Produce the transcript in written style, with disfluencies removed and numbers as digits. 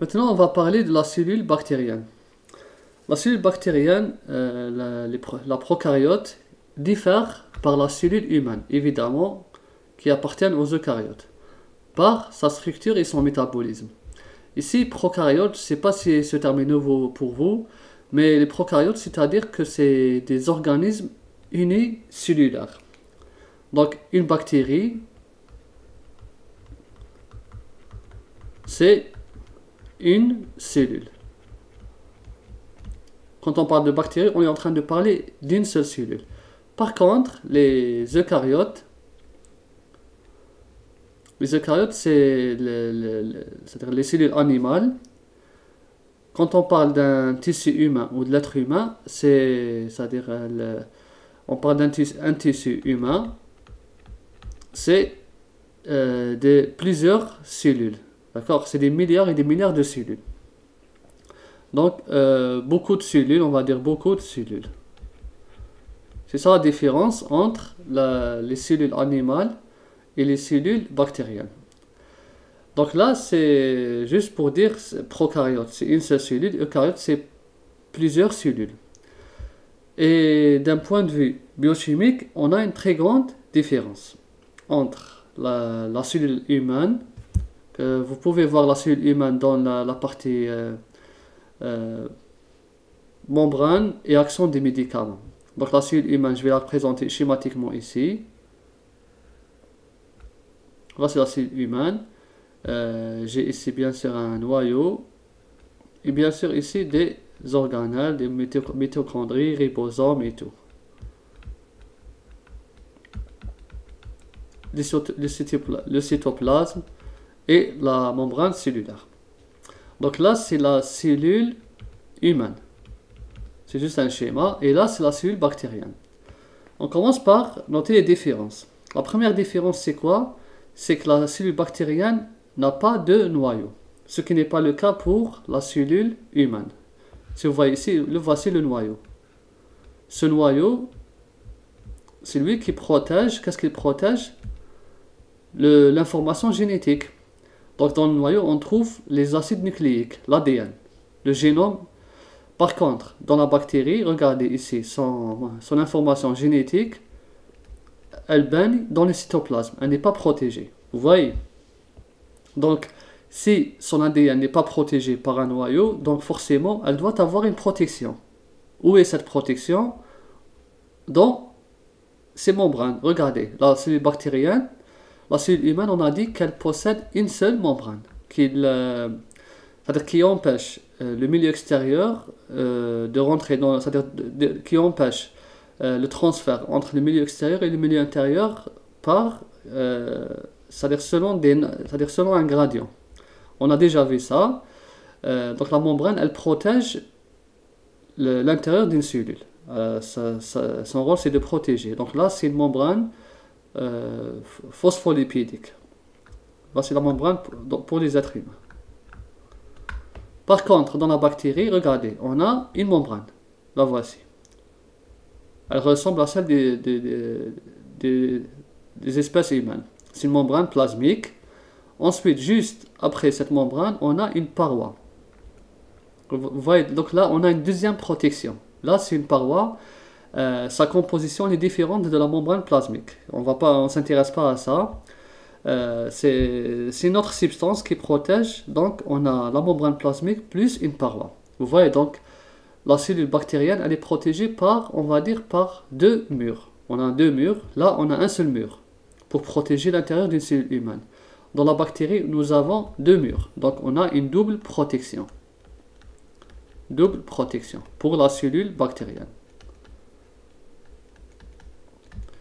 Maintenant, on va parler de la cellule bactérienne. La cellule bactérienne, la prokaryote, diffère par la cellule humaine, évidemment, qui appartiennent aux eucaryotes, par sa structure et son métabolisme. Ici, prokaryote, je ne sais pas si ce terme est nouveau pour vous, mais les prokaryotes, c'est-à-dire que c'est des organismes unicellulaires. Donc, une bactérie, c'est une cellule. Quand on parle de bactéries, on est en train de parler d'une seule cellule. Par contre, les eucaryotes, c'est c'est-à-dire les cellules animales. Quand on parle d'un tissu humain ou de l'être humain, c'est-à-dire on parle d'un tissu humain, c'est plusieurs cellules. D'accord? C'est des milliards et des milliards de cellules. Donc, beaucoup de cellules, on va dire beaucoup de cellules. C'est ça la différence entre les cellules animales et les cellules bactériennes. Donc là, c'est juste pour dire prokaryote, c'est une seule cellule, eucaryote, c'est plusieurs cellules. Et d'un point de vue biochimique, on a une très grande différence entre la cellule humaine. Vous pouvez voir la cellule humaine dans la partie membrane et action des médicaments. Donc la cellule humaine, je vais la représenter schématiquement ici. Là, c'est la cellule humaine. J'ai ici bien sûr un noyau. Et bien sûr ici des organelles, des mitochondries, ribosomes et tout. Le cytoplasme et la membrane cellulaire. Donc là, c'est la cellule humaine. C'est juste un schéma. Et là, c'est la cellule bactérienne. On commence par noter les différences. La première différence, c'est quoi? C'est que la cellule bactérienne n'a pas de noyau. Ce qui n'est pas le cas pour la cellule humaine. Si vous voyez ici, voici le noyau. Ce noyau, c'est lui qui protège. Qu'est-ce qu'il protège? L'information génétique. Donc dans le noyau, on trouve les acides nucléiques, l'ADN, le génome. Par contre, dans la bactérie, regardez ici, son information génétique, elle baigne dans le cytoplasme, elle n'est pas protégée. Vous voyez? Donc, si son ADN n'est pas protégé par un noyau, donc forcément, elle doit avoir une protection. Où est cette protection? Dans ces membranes. Regardez, la cellule bactérienne, la cellule humaine, on a dit qu'elle possède une seule membrane, c'est-à-dire qui empêche le milieu extérieur de rentrer dans, c'est-à-dire qui empêche le transfert entre le milieu extérieur et le milieu intérieur par, c'est-à-dire selon un gradient. On a déjà vu ça. Donc la membrane, elle protège l'intérieur d'une cellule. Son rôle, c'est de protéger. Donc là, c'est une membrane phospholipidique. Là, c'est la membrane pour les êtres humains. Par contre, dans la bactérie, regardez, on a une membrane. La voici. Elle ressemble à celle des espèces humaines. C'est une membrane plasmique. Ensuite, juste après cette membrane, on a une paroi. Vous voyez, donc là, on a une deuxième protection. Là, c'est une paroi. Sa composition est différente de la membrane plasmique. On ne s'intéresse pas à ça. C'est une autre substance qui protège. Donc, on a la membrane plasmique plus une paroi. Vous voyez, donc, la cellule bactérienne, elle est protégée par, on va dire, par deux murs. On a deux murs. Là, on a un seul mur pour protéger l'intérieur d'une cellule humaine. Dans la bactérie, nous avons deux murs. Donc, on a une double protection. Double protection pour la cellule bactérienne.